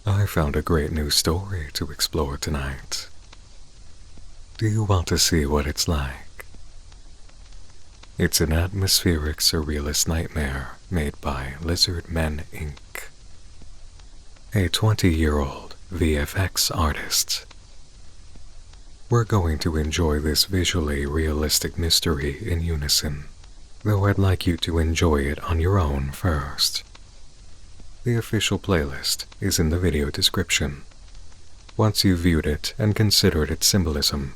I found a great new story to explore tonight. Do you want to see what it's like? It's an atmospheric surrealist nightmare made by Lizard Men Inc., a 20-year-old VFX artist. We're going to enjoy this visually realistic mystery in unison, though I'd like you to enjoy it on your own first. The official playlist is in the video description. Once you've viewed it and considered its symbolism,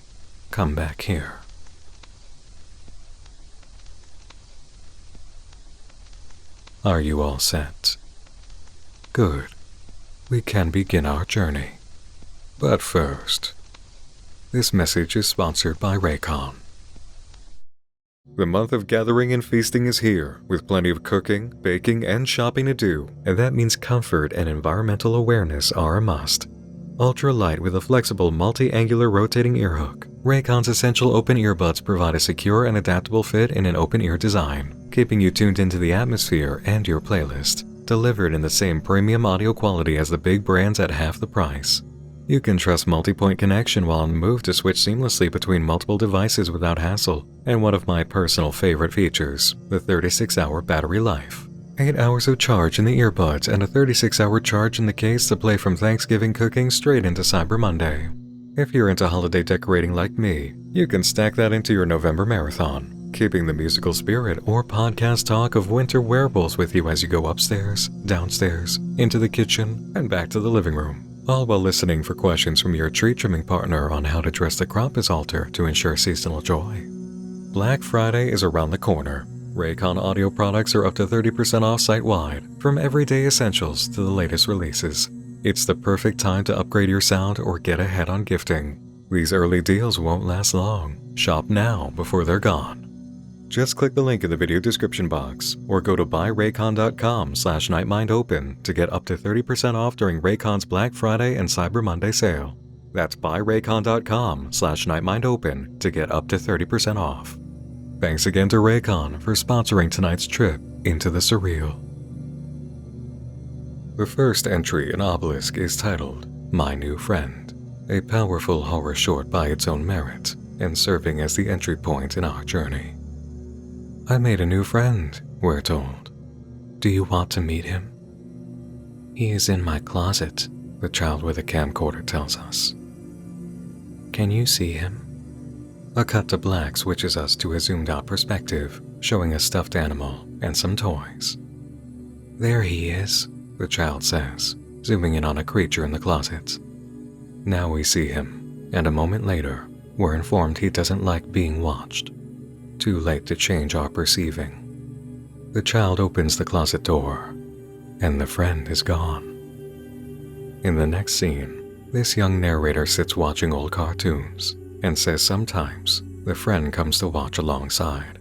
come back here. Are you all set? Good. We can begin our journey. But first, this message is sponsored by Raycon. The month of gathering and feasting is here, with plenty of cooking, baking, and shopping to do, and that means comfort and environmental awareness are a must. Ultra light with a flexible multi-angular rotating earhook, Raycon's essential open earbuds provide a secure and adaptable fit in an open-ear design, keeping you tuned into the atmosphere and your playlist, delivered in the same premium audio quality as the big brands at half the price. You can trust multi-point connection while on the move to switch seamlessly between multiple devices without hassle, and one of my personal favorite features, the 36-hour battery life. 8 hours of charge in the earbuds and a 36-hour charge in the case to play from Thanksgiving cooking straight into Cyber Monday. If you're into holiday decorating like me, you can stack that into your November marathon, keeping the musical spirit or podcast talk of winter wearables with you as you go upstairs, downstairs, into the kitchen, and back to the living room, all while listening for questions from your tree trimming partner on how to dress the Krampus altar to ensure seasonal joy. Black Friday is around the corner. Raycon audio products are up to 30% off site-wide, from everyday essentials to the latest releases. It's the perfect time to upgrade your sound or get ahead on gifting. These early deals won't last long. Shop now before they're gone. Just click the link in the video description box or go to buyraycon.com/nightmindopen to get up to 30% off during Raycon's Black Friday and Cyber Monday sale. That's buyraycon.com/nightmindopen to get up to 30% off. Thanks again to Raycon for sponsoring tonight's trip into the surreal. The first entry in Obelisk is titled My New Friend, a powerful horror short by its own merit and serving as the entry point in our journey. I made a new friend, we're told. Do you want to meet him? He is in my closet, the child with a camcorder tells us. Can you see him? A cut to black switches us to a zoomed-out perspective, showing a stuffed animal and some toys. There he is, the child says, zooming in on a creature in the closet. Now we see him, and a moment later, we're informed he doesn't like being watched. Too late to change our perceiving. The child opens the closet door, and the friend is gone. In the next scene, this young narrator sits watching old cartoons and says sometimes the friend comes to watch alongside.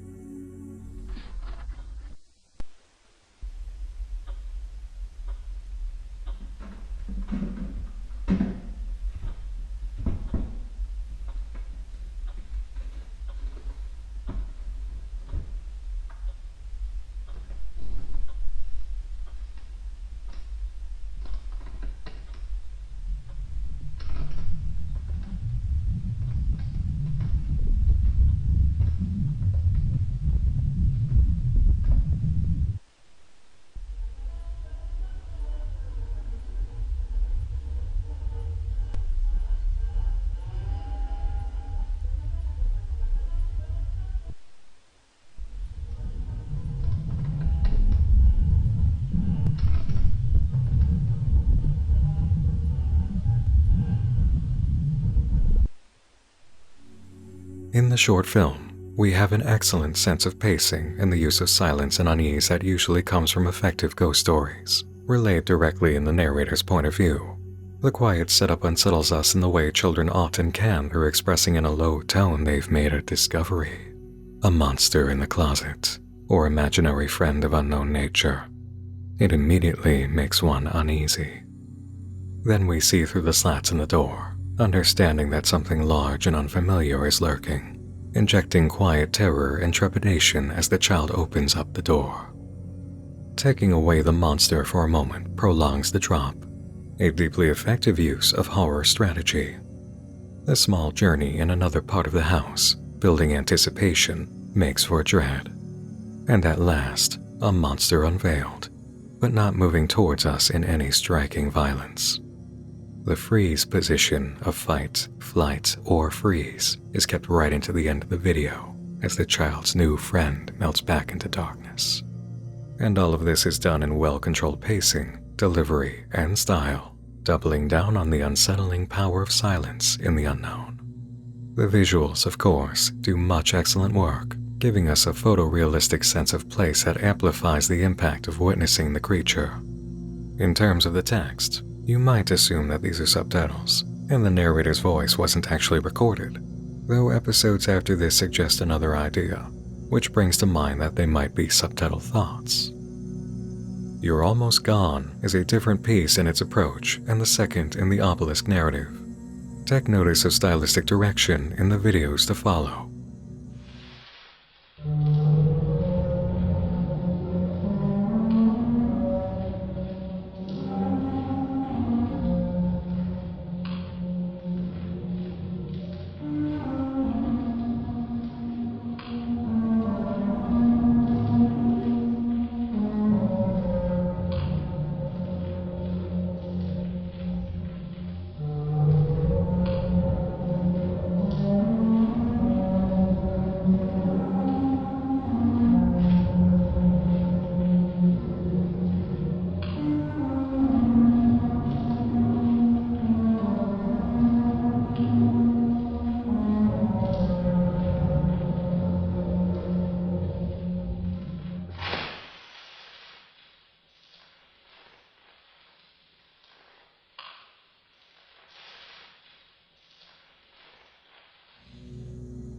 In the short film, we have an excellent sense of pacing and the use of silence and unease that usually comes from effective ghost stories, relayed directly in the narrator's point of view. The quiet setup unsettles us in the way children often can through expressing in a low tone they've made a discovery. A monster in the closet, or imaginary friend of unknown nature. It immediately makes one uneasy. Then we see through the slats in the door, understanding that something large and unfamiliar is lurking, injecting quiet terror and trepidation as the child opens up the door. Taking away the monster for a moment prolongs the drop, a deeply effective use of horror strategy. A small journey in another part of the house, building anticipation, makes for dread. And at last, a monster unveiled, but not moving towards us in any striking violence. The freeze position of fight, flight, or freeze is kept right into the end of the video as the child's new friend melts back into darkness. And all of this is done in well-controlled pacing, delivery, and style, doubling down on the unsettling power of silence in the unknown. The visuals, of course, do much excellent work, giving us a photorealistic sense of place that amplifies the impact of witnessing the creature. In terms of the text, you might assume that these are subtitles, and the narrator's voice wasn't actually recorded, though episodes after this suggest another idea, which brings to mind that they might be subtitle thoughts. You're Almost Gone is a different piece in its approach and the second in the Obelisk narrative. Take notice of stylistic direction in the videos to follow.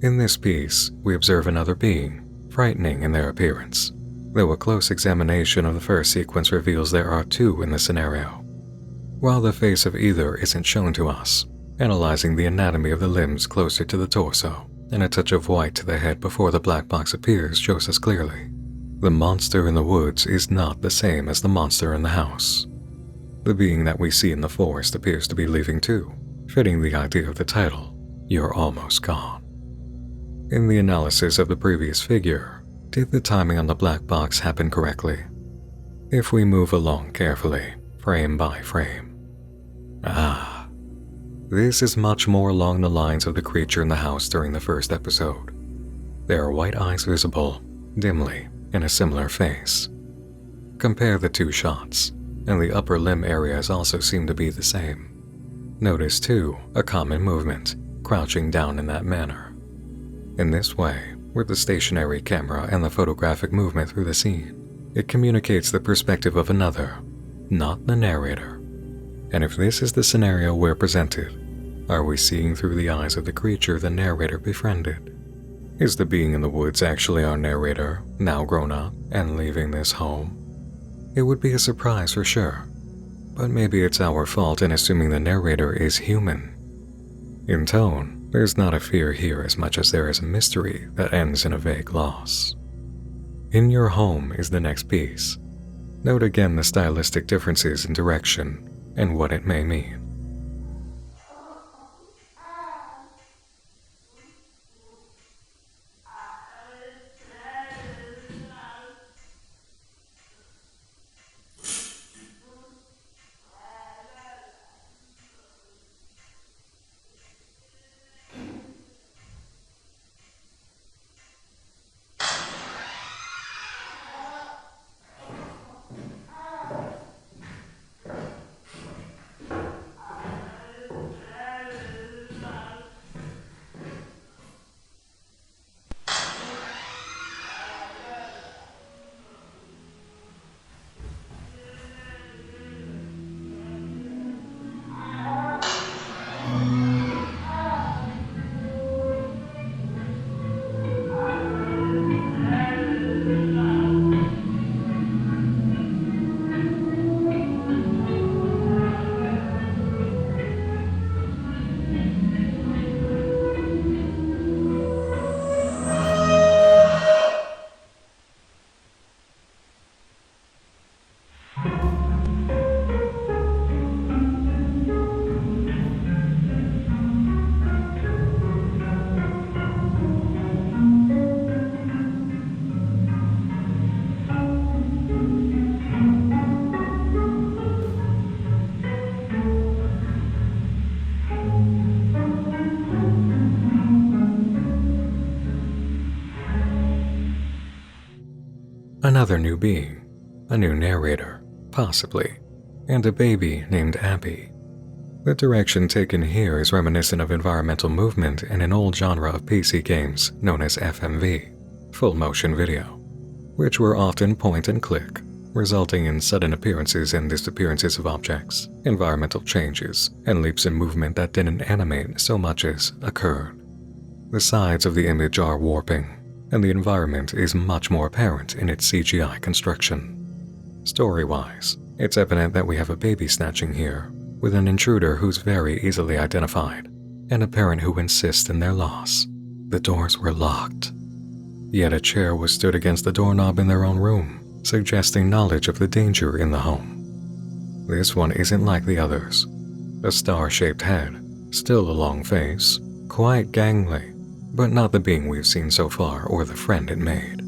In this piece, we observe another being, frightening in their appearance, though a close examination of the first sequence reveals there are two in the scenario. While the face of either isn't shown to us, analyzing the anatomy of the limbs closer to the torso and a touch of white to the head before the black box appears shows us clearly. The monster in the woods is not the same as the monster in the house. The being that we see in the forest appears to be leaving too, fitting the idea of the title, You're Almost Gone. In the analysis of the previous figure, did the timing on the black box happen correctly? If we move along carefully, frame by frame. This is much more along the lines of the creature in the house during the first episode. There are white eyes visible, dimly, in a similar face. Compare the two shots, and the upper limb areas also seem to be the same. Notice too, a common movement, crouching down in that manner. In this way, with the stationary camera and the photographic movement through the scene, it communicates the perspective of another, not the narrator. And if this is the scenario we're presented, are we seeing through the eyes of the creature the narrator befriended? Is the being in the woods actually our narrator, now grown up and leaving this home? It would be a surprise for sure, but maybe it's our fault in assuming the narrator is human. In tone, there's not a fear here as much as there is a mystery that ends in a vague loss. In Your Home is the next piece. Note again the stylistic differences in direction and what it may mean. another new being, a new narrator, possibly, and a baby named Abby. The direction taken here is reminiscent of environmental movement in an old genre of PC games known as FMV, full motion video, which were often point and click, resulting in sudden appearances and disappearances of objects, environmental changes, and leaps in movement that didn't animate so much as occurred. The sides of the image are warping, and the environment is much more apparent in its CGI construction. Story-wise, it's evident that we have a baby snatching here, with an intruder who's very easily identified, and a parent who insists in their loss. The doors were locked. Yet a chair was stood against the doorknob in their own room, suggesting knowledge of the danger in the home. This one isn't like the others. A star-shaped head, still a long face, quite gangly, but not the being we've seen so far or the friend it made.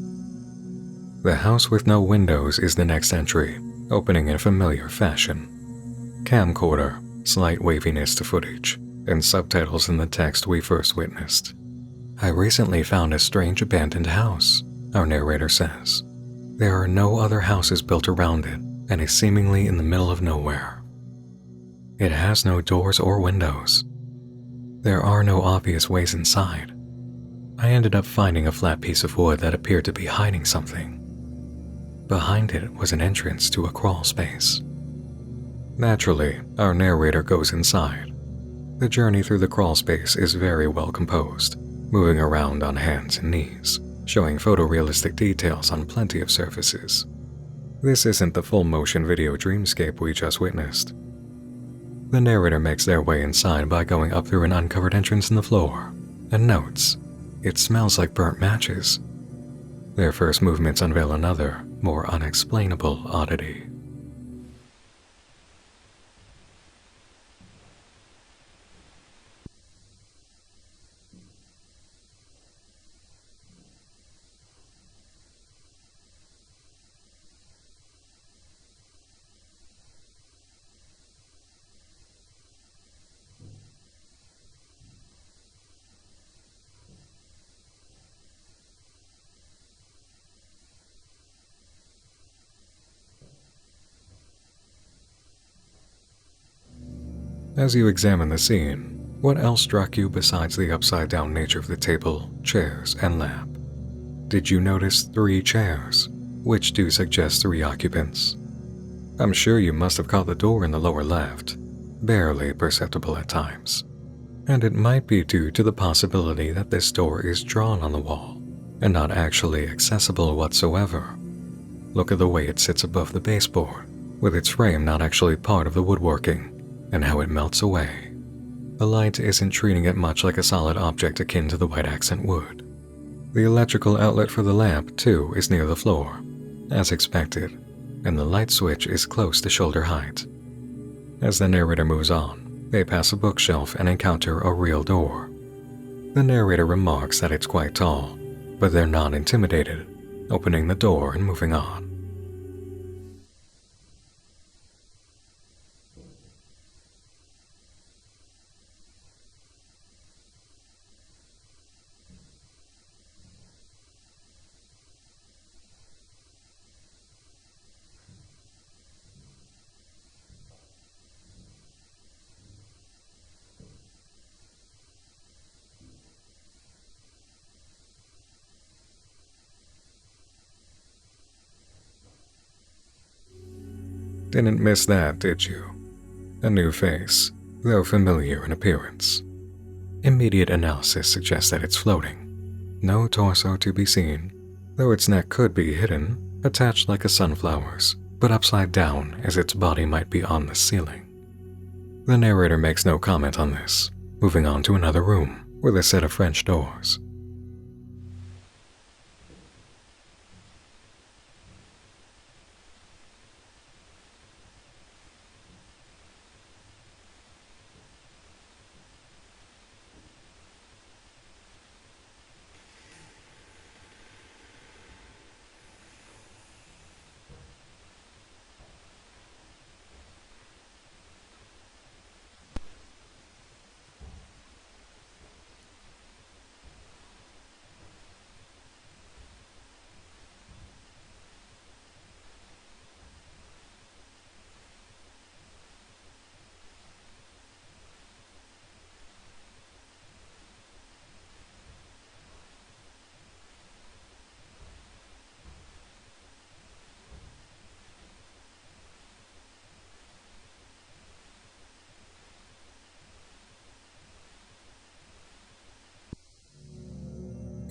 The house with no windows is the next entry, opening in a familiar fashion. Camcorder, slight waviness to footage, and subtitles in the text we first witnessed. I recently found a strange abandoned house, our narrator says. There are no other houses built around it and is seemingly in the middle of nowhere. It has no doors or windows. There are no obvious ways inside. I ended up finding a flat piece of wood that appeared to be hiding something. Behind it was an entrance to a crawl space. Naturally, our narrator goes inside. The journey through the crawl space is very well composed, moving around on hands and knees, showing photorealistic details on plenty of surfaces. This isn't the full-motion video dreamscape we just witnessed. The narrator makes their way inside by going up through an uncovered entrance in the floor, and notes, it smells like burnt matches. Their first movements unveil another, more unexplainable oddity. As you examine the scene, what else struck you besides the upside-down nature of the table, chairs, and lamp? Did you notice 3 chairs, which do suggest 3 occupants? I'm sure you must have caught the door in the lower left, barely perceptible at times. And it might be due to the possibility that this door is drawn on the wall, and not actually accessible whatsoever. Look at the way it sits above the baseboard, with its frame not actually part of the woodworking, and how it melts away. The light isn't treating it much like a solid object akin to the white accent would. The electrical outlet for the lamp, too, is near the floor, as expected, and the light switch is close to shoulder height. As the narrator moves on, they pass a bookshelf and encounter a real door. The narrator remarks that it's quite tall, but they're not intimidated, opening the door and moving on. Didn't miss that, did you? A new face, though familiar in appearance. Immediate analysis suggests that it's floating. No torso to be seen, though its neck could be hidden, attached like a sunflower's, but upside down as its body might be on the ceiling. The narrator makes no comment on this, moving on to another room with a set of French doors.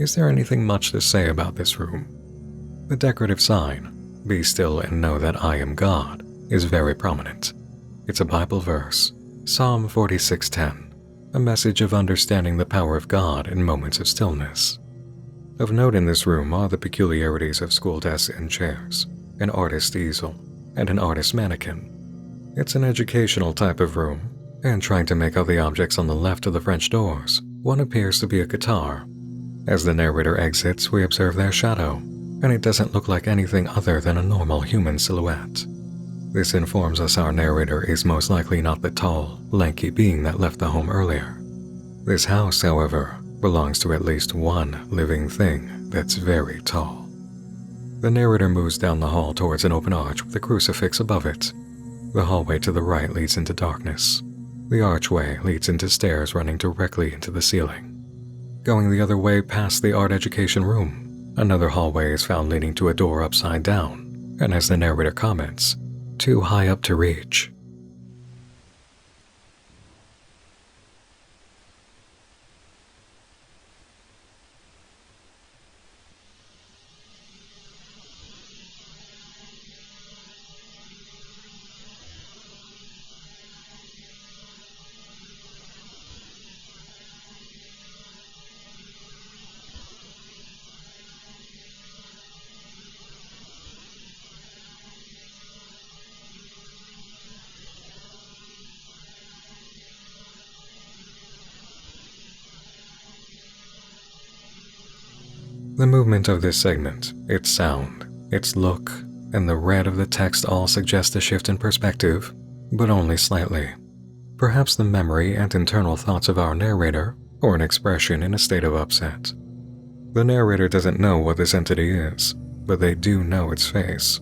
Is there anything much to say about this room? The decorative sign, "Be still and know that I am God," is very prominent. It's a Bible verse, Psalm 46:10, a message of understanding the power of God in moments of stillness. Of note in this room are the peculiarities of school desks and chairs, an artist's easel, and an artist's mannequin. It's an educational type of room, and trying to make out the objects on the left of the French doors, one appears to be a guitar. As the narrator exits, we observe their shadow, and it doesn't look like anything other than a normal human silhouette. This informs us our narrator is most likely not the tall, lanky being that left the home earlier. This house, however, belongs to at least one living thing that's very tall. The narrator moves down the hall towards an open arch with a crucifix above it. The hallway to the right leads into darkness. The archway leads into stairs running directly into the ceiling. Going the other way past the art education room, another hallway is found leading to a door upside down, and as the narrator comments, too high up to reach. The movement of this segment, its sound, its look, and the red of the text all suggest a shift in perspective, but only slightly. Perhaps the memory and internal thoughts of our narrator, or an expression in a state of upset. The narrator doesn't know what this entity is, but they do know its face.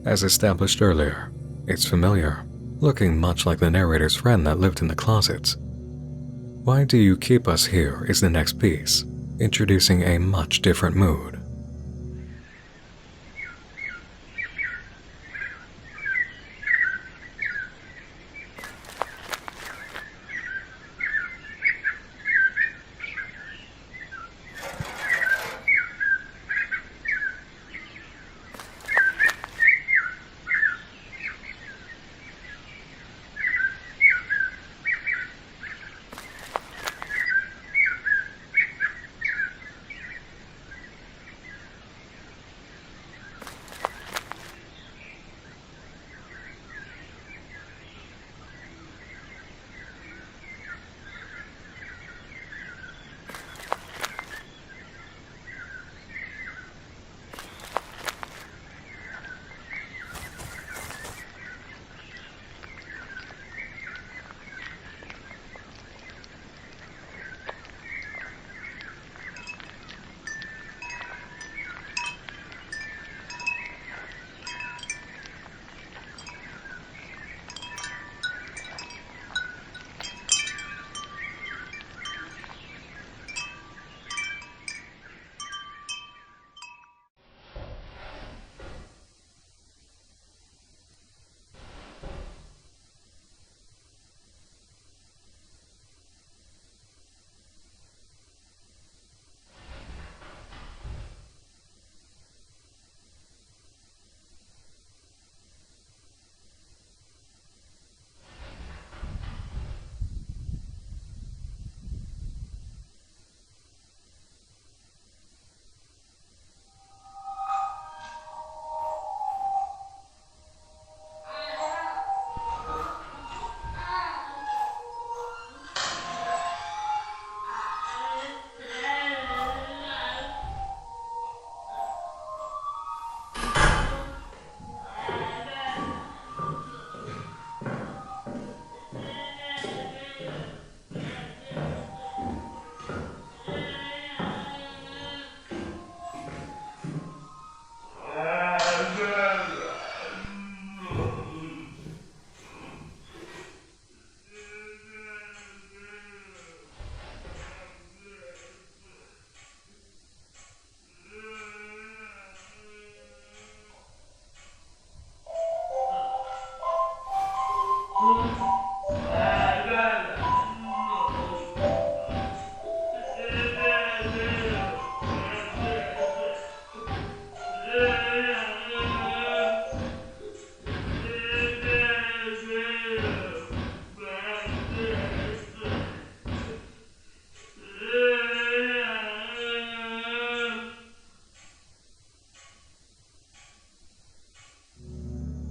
As established earlier, it's familiar, looking much like the narrator's friend that lived in the closet. "Why do you keep us here?" is the next piece, introducing a much different mood.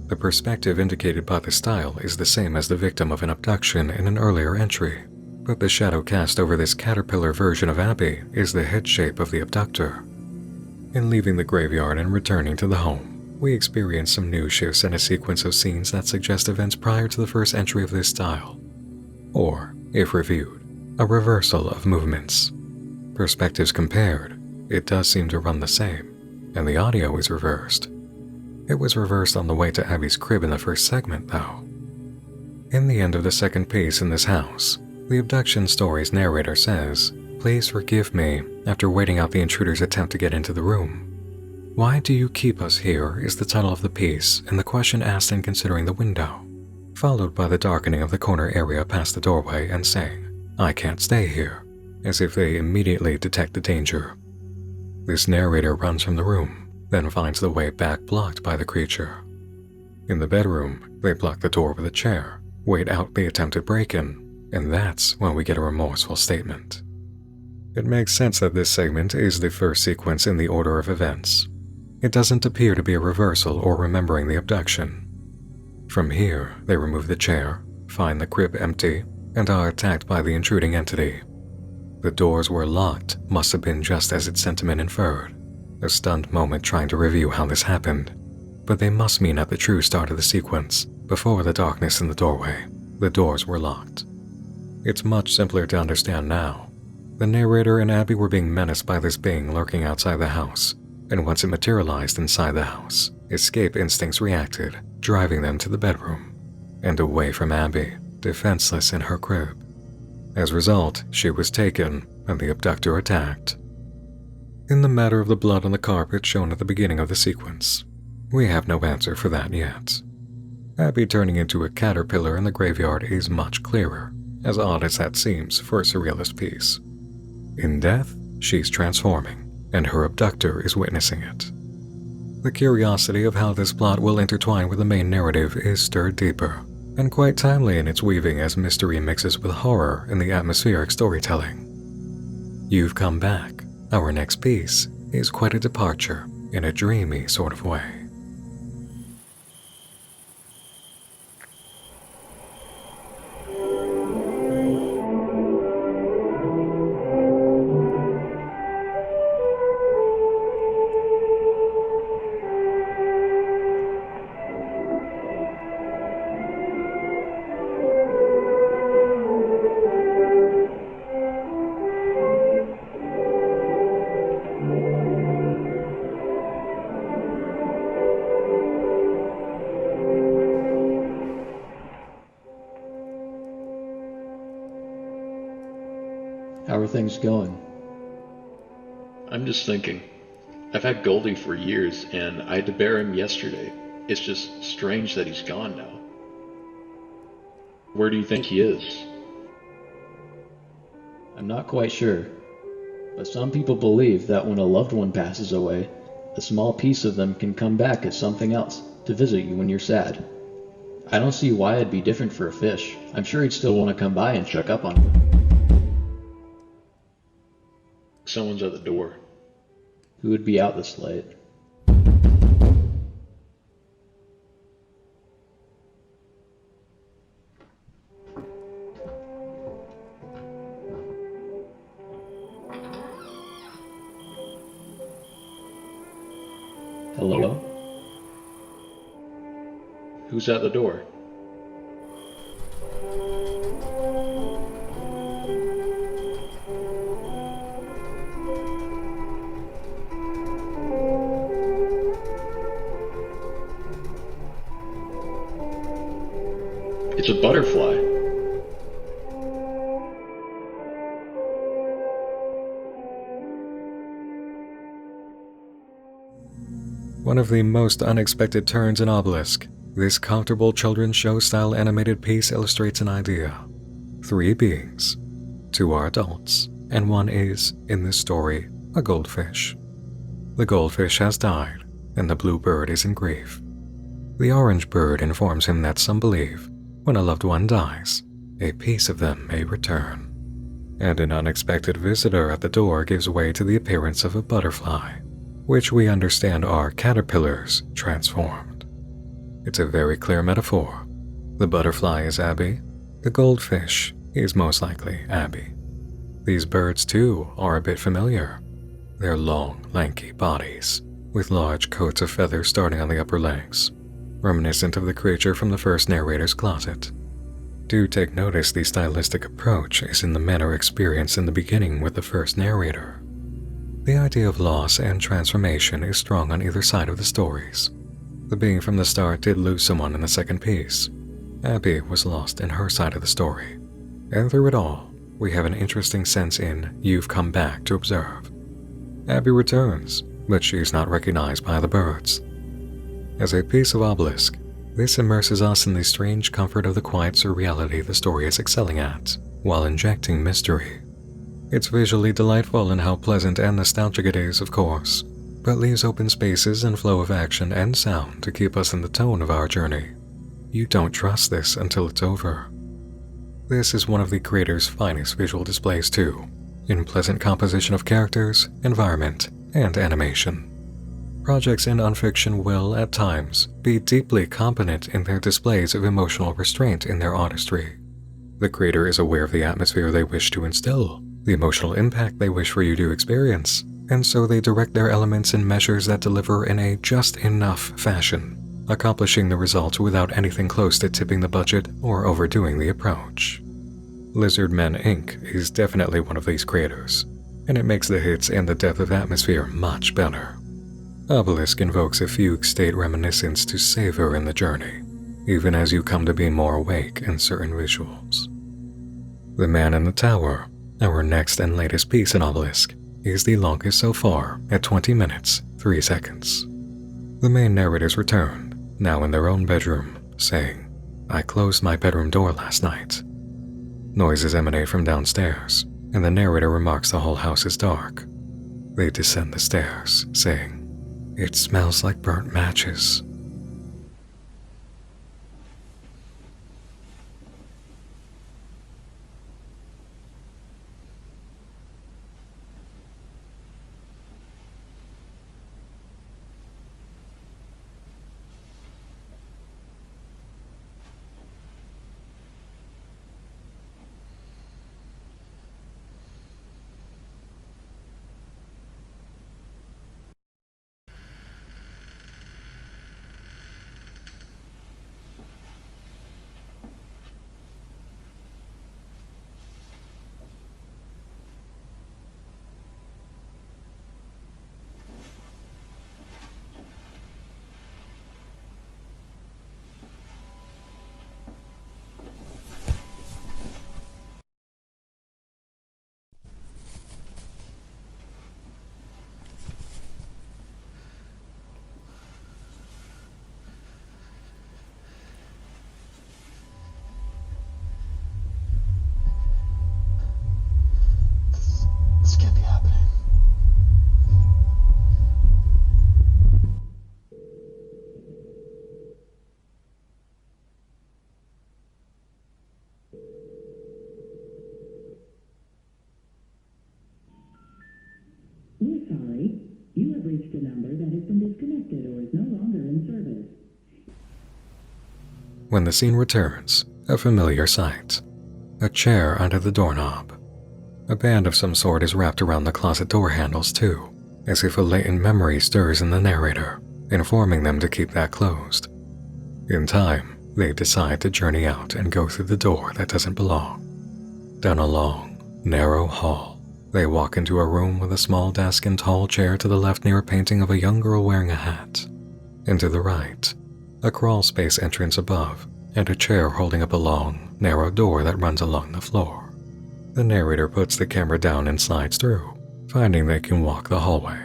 The perspective indicated by the style is the same as the victim of an abduction in an earlier entry, but the shadow cast over this caterpillar version of Abby is the head shape of the abductor. In leaving the graveyard and returning to the home, we experience some new shifts and a sequence of scenes that suggest events prior to the first entry of this style. Or, if reviewed, a reversal of movements. Perspectives compared, it does seem to run the same, and the audio is reversed. It was reversed on the way to Abby's crib in the first segment, though. In the end of the second piece in this house, the abduction story's narrator says, "Please forgive me," after waiting out the intruder's attempt to get into the room. "Why do you keep us here?" is the title of the piece, and the question asked in considering the window, followed by the darkening of the corner area past the doorway and saying, "I can't stay here," as if they immediately detect the danger. This narrator runs from the room, then finds the way back blocked by the creature. In the bedroom, they block the door with a chair, wait out the attempted break-in, and that's when we get a remorseful statement. It makes sense that this segment is the first sequence in the order of events. It doesn't appear to be a reversal or remembering the abduction. From here, they remove the chair, find the crib empty, and are attacked by the intruding entity. The doors were locked must have been just as its sentiment inferred, a stunned moment trying to review how this happened, but they must mean at the true start of the sequence, before the darkness in the doorway, the doors were locked. It's much simpler to understand now. The narrator and Abby were being menaced by this being lurking outside the house, and once it materialized inside the house, escape instincts reacted, driving them to the bedroom, and away from Abby, defenseless in her crib. As a result, she was taken, and the abductor attacked. In the matter of the blood on the carpet shown at the beginning of the sequence, we have no answer for that yet. Abby turning into a caterpillar in the graveyard is much clearer, as odd as that seems for a surrealist piece. In death, she's transforming, and her abductor is witnessing it. The curiosity of how this plot will intertwine with the main narrative is stirred deeper, and quite timely in its weaving as mystery mixes with horror in the atmospheric storytelling. You've come back. Our next piece is quite a departure in a dreamy sort of way. How are things going? I'm just thinking. I've had Goldie for years, and I had to bear him yesterday. It's just strange that he's gone now. Where do you think he is? I'm not quite sure, but some people believe that when a loved one passes away, a small piece of them can come back as something else to visit you when you're sad. I don't see why it'd be different for a fish. I'm sure he'd still want to come by and check up on you. Someone's at the door. Who would be out this late? Hello? Who's at the door? It's a butterfly. One of the most unexpected turns in Obelisk, this comfortable children's show-style animated piece illustrates an idea. 3 beings. 2 are adults, and 1 is, in this story, a goldfish. The goldfish has died, and the blue bird is in grief. The orange bird informs him that some believe, when a loved one dies, a piece of them may return. And an unexpected visitor at the door gives way to the appearance of a butterfly, which we understand are caterpillars transformed. It's a very clear metaphor. The butterfly is Abby. The goldfish is most likely Abby. These birds, too, are a bit familiar. Their long, lanky bodies, with large coats of feathers starting on the upper legs, reminiscent of the creature from the first narrator's closet. Do take notice the stylistic approach is in the manner experienced in the beginning with the first narrator. The idea of loss and transformation is strong on either side of the stories. The being from the start did lose someone in the second piece. Abby was lost in her side of the story. And through it all, we have an interesting sense in "you've come back to observe." Abby returns, but she's not recognized by the birds. As a piece of Obelisk, this immerses us in the strange comfort of the quiet surreality the story is excelling at, while injecting mystery. It's visually delightful in how pleasant and nostalgic it is, of course, but leaves open spaces and flow of action and sound to keep us in the tone of our journey. You don't trust this until it's over. This is one of the creator's finest visual displays too, in pleasant composition of characters, environment, and animation. Projects in nonfiction will, at times, be deeply competent in their displays of emotional restraint in their artistry. The creator is aware of the atmosphere they wish to instill, the emotional impact they wish for you to experience, and so they direct their elements in measures that deliver in a just enough fashion, accomplishing the result without anything close to tipping the budget or overdoing the approach. Lizardmen Inc. is definitely one of these creators, and it makes the hits and the depth of atmosphere much better. Obelisk invokes a fugue state reminiscence to savor in the journey, even as you come to be more awake in certain visuals. The Man in the Tower, our next and latest piece in Obelisk, is the longest so far at 20 minutes, 3 seconds. The main narrators return, now in their own bedroom, saying, "I closed my bedroom door last night." Noises emanate from downstairs, and the narrator remarks the whole house is dark. They descend the stairs, saying, "It smells like burnt matches." This can't be happening. We're sorry. You have reached a number that has been disconnected or is no longer in service. When the scene returns, a familiar sight. A chair under the doorknob. A band of some sort is wrapped around the closet door handles too, as if a latent memory stirs in the narrator, informing them to keep that closed. In time, they decide to journey out and go through the door that doesn't belong. Down a long, narrow hall, they walk into a room with a small desk and tall chair to the left near a painting of a young girl wearing a hat. And to the right, a crawl space entrance above, and a chair holding up a long, narrow door that runs along the floor. The narrator puts the camera down and slides through, finding they can walk the hallway.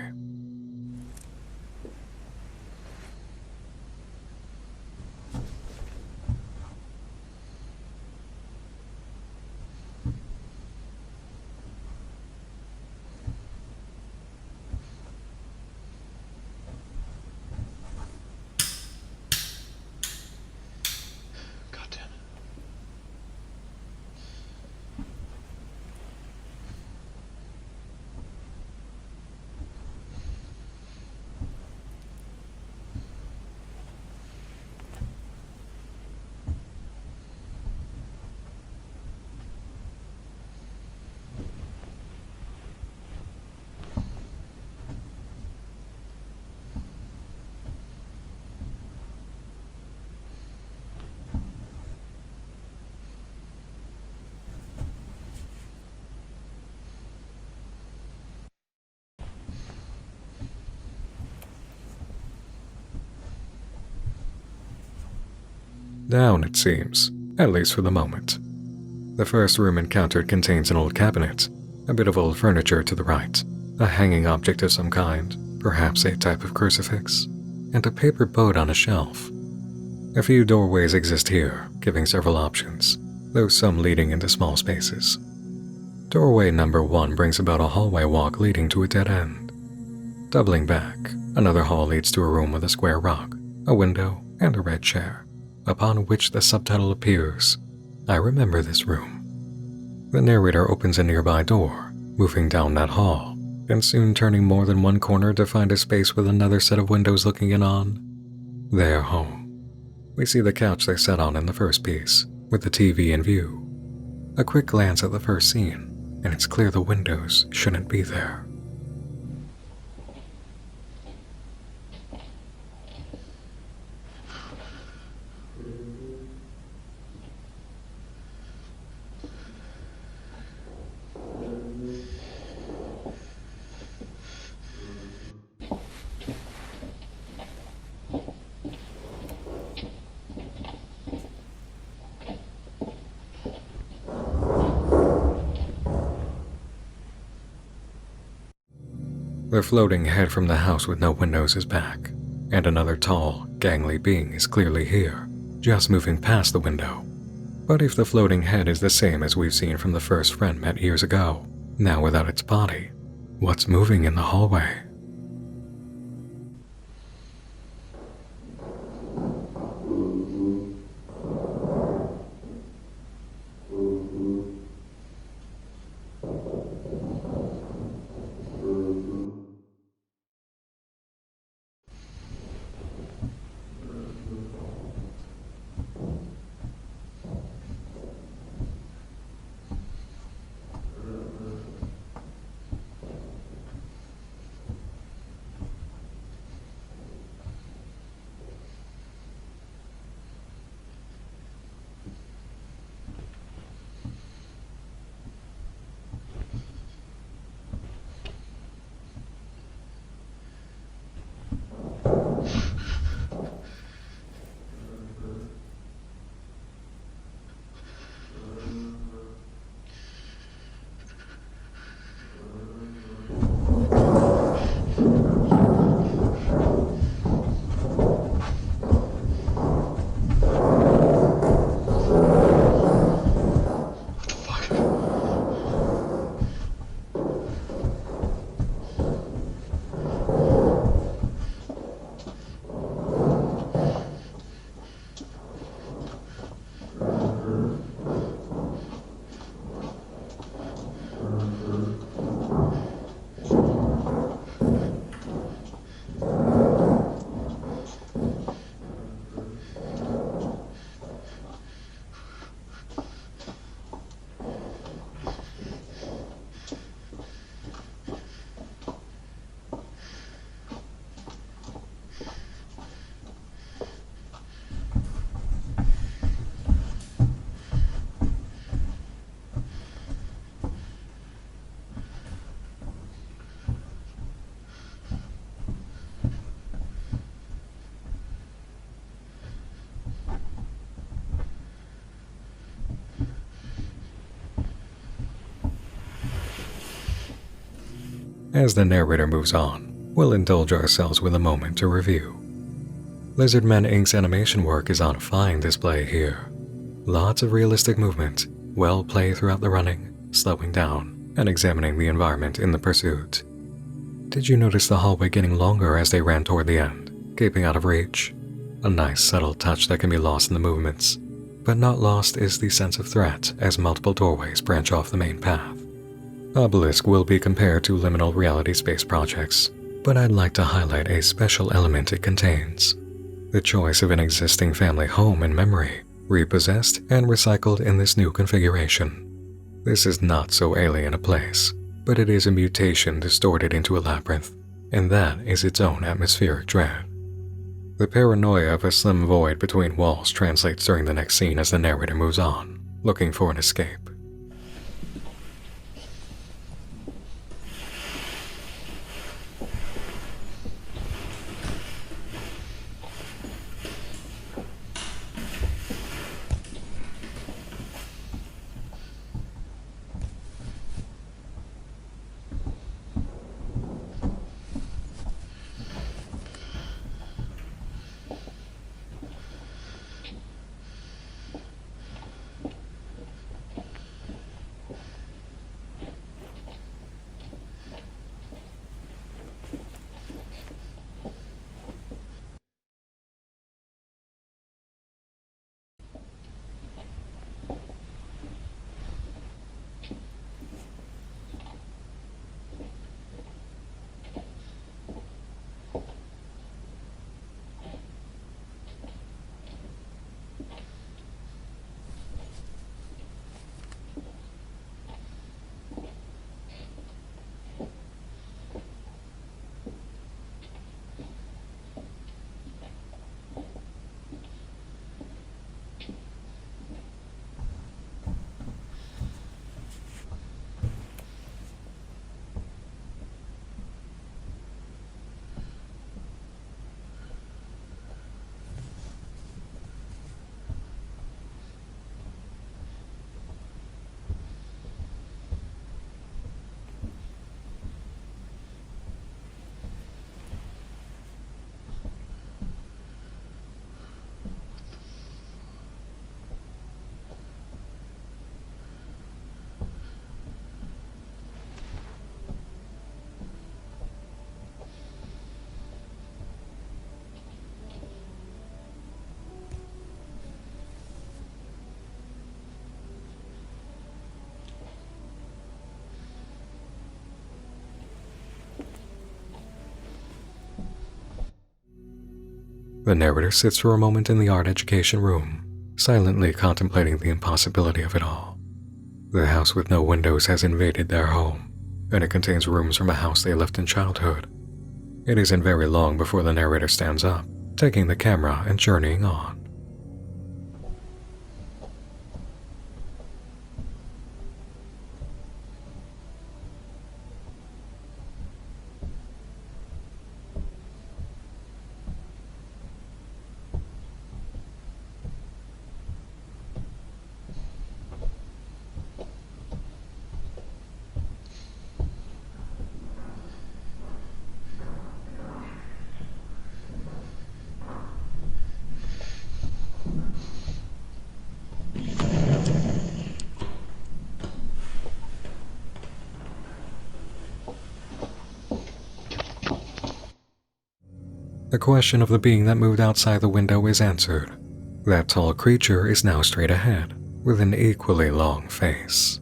God damn it. Down, it seems, at least for the moment. The first room encountered contains an old cabinet, a bit of old furniture to the right, a hanging object of some kind, perhaps a type of crucifix, and a paper boat on a shelf. A few doorways exist here, giving several options, though some leading into small spaces. Doorway number 1 brings about a hallway walk leading to a dead end. Doubling back, another hall leads to a room with a square rug, a window, and a red chair, upon which the subtitle appears, "I remember this room." The narrator opens a nearby door, moving down that hall, and soon turning more than one corner to find a space with another set of windows looking in on their home. We see the couch they sat on in the first piece, with the TV in view. A quick glance at the first scene, and it's clear the windows shouldn't be there. The floating head from the house with no windows is back, and another tall, gangly being is clearly here, just moving past the window. But if the floating head is the same as we've seen from the first friend met years ago, now without its body, what's moving in the hallway? As the narrator moves on, we'll indulge ourselves with a moment to review. Lizardman Inc.'s animation work is on fine display here. Lots of realistic movement, well play throughout the running, slowing down, and examining the environment in the pursuit. Did you notice the hallway getting longer as they ran toward the end, gaping out of reach? A nice subtle touch that can be lost in the movements, but not lost is the sense of threat as multiple doorways branch off the main path. Obelisk will be compared to liminal reality space projects, but I'd like to highlight a special element it contains: the choice of an existing family home and memory, repossessed and recycled in this new configuration. This is not so alien a place, but it is a mutation distorted into a labyrinth, and that is its own atmospheric dread. The paranoia of a slim void between walls translates during the next scene as the narrator moves on, looking for an escape. The narrator sits for a moment in the art education room, silently contemplating the impossibility of it all. The house with no windows has invaded their home, and it contains rooms from a house they left in childhood. It isn't very long before the narrator stands up, taking the camera and journeying on. The question of the being that moved outside the window is answered. That tall creature is now straight ahead, with an equally long face.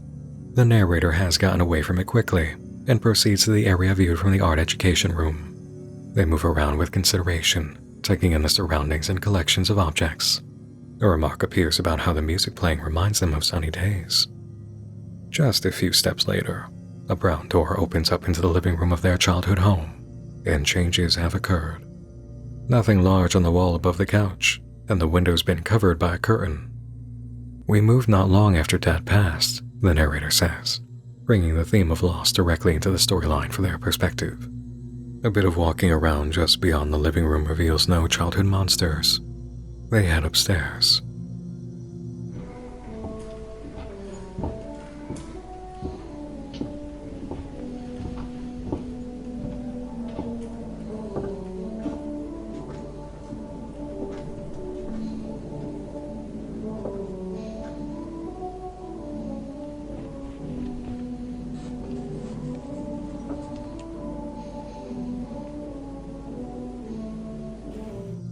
The narrator has gotten away from it quickly, and proceeds to the area viewed from the art education room. They move around with consideration, taking in the surroundings and collections of objects. A remark appears about how the music playing reminds them of sunny days. Just a few steps later, a brown door opens up into the living room of their childhood home, and changes have occurred. Nothing large on the wall above the couch, and the window's been covered by a curtain. We moved not long after Dad passed, the narrator says, bringing the theme of loss directly into the storyline for their perspective. A bit of walking around just beyond the living room reveals no childhood monsters. They head upstairs.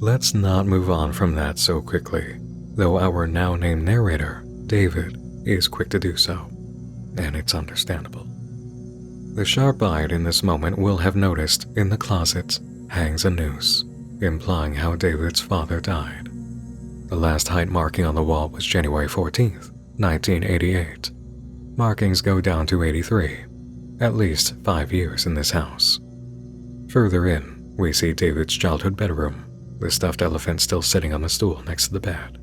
Let's not move on from that so quickly, though our now named narrator, David, is quick to do so, and it's understandable. The sharp-eyed in this moment will have noticed in the closet hangs a noose, implying how David's father died. The last height marking on the wall was January 14th, 1988. Markings go down to 83, at least 5 years in this house. Further in, we see David's childhood bedroom, the stuffed elephant still sitting on the stool next to the bed.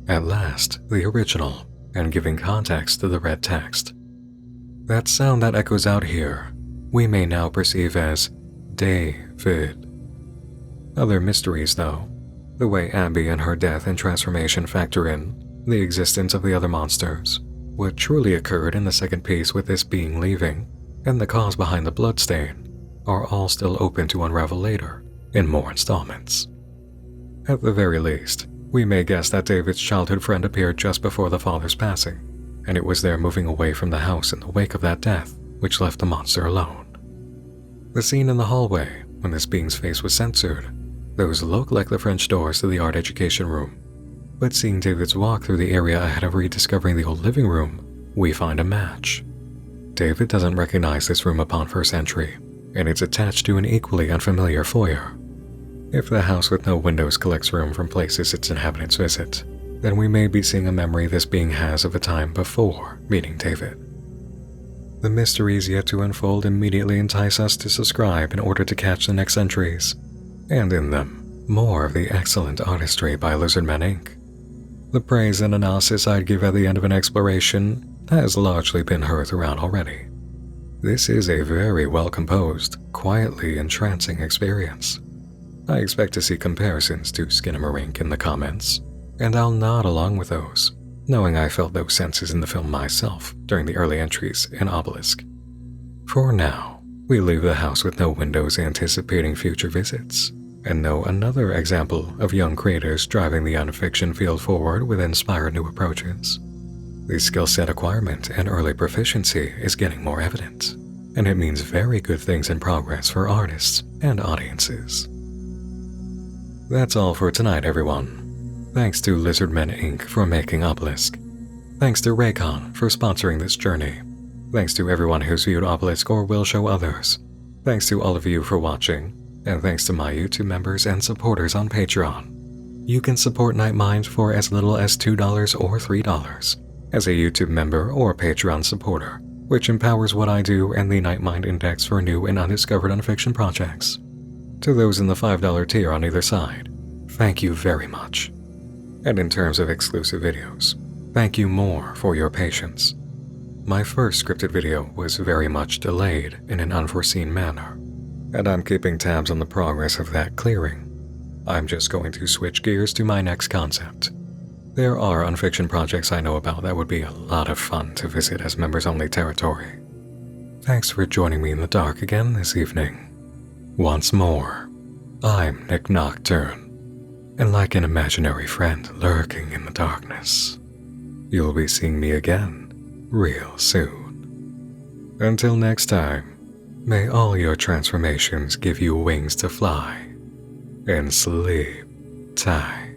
At last, the original, and giving context to the red text. That sound that echoes out here, we may now perceive as David. Other mysteries, though, the way Abby and her death and transformation factor in, the existence of the other monsters, what truly occurred in the second piece with this being leaving, and the cause behind the bloodstain, are all still open to unravel later, in more installments. At the very least, We may guess that David's childhood friend appeared just before the father's passing, and it was their moving away from the house in the wake of that death which left the monster alone. The scene in the hallway, when this being's face was censored, those look like the French doors to the art education room. But seeing David's walk through the area ahead of rediscovering the old living room, we find a match. David doesn't recognize this room upon first entry, and it's attached to an equally unfamiliar foyer. If the house with no windows collects room from places its inhabitants visit, then we may be seeing a memory this being has of a time before meeting David. The mysteries yet to unfold immediately entice us to subscribe in order to catch the next entries, and in them, more of the excellent artistry by Lizardmen Inc. The praise and analysis I'd give at the end of an exploration has largely been heard throughout already. This is a very well-composed, quietly entrancing experience. I expect to see comparisons to Skinamarink in the comments, and I'll nod along with those, knowing I felt those senses in the film myself during the early entries in Obelisk. For now, we leave the house with no windows anticipating future visits, and know another example of young creators driving the unfiction field forward with inspired new approaches. The skill set acquirement and early proficiency is getting more evident, and it means very good things in progress for artists and audiences. That's all for tonight, everyone. Thanks to Lizardmen Inc. for making Obelisk. Thanks to Raycon for sponsoring this journey. Thanks to everyone who's viewed Obelisk or will show others. Thanks to all of you for watching, and thanks to my YouTube members and supporters on Patreon. You can support Nightmind for as little as $2 or $3 as a YouTube member or Patreon supporter, which empowers what I do and the Nightmind Index for new and undiscovered unfiction projects. To those in the $5 tier on either side, thank you very much. And in terms of exclusive videos, thank you more for your patience. My first scripted video was very much delayed in an unforeseen manner, and I'm keeping tabs on the progress of that clearing. I'm just going to switch gears to my next concept. There are unfiction projects I know about that would be a lot of fun to visit as members-only territory. Thanks for joining me in the dark again this evening. Once more, I'm Nick Nocturne, and like an imaginary friend lurking in the darkness, you'll be seeing me again real soon. Until next time, may all your transformations give you wings to fly and sleep tight.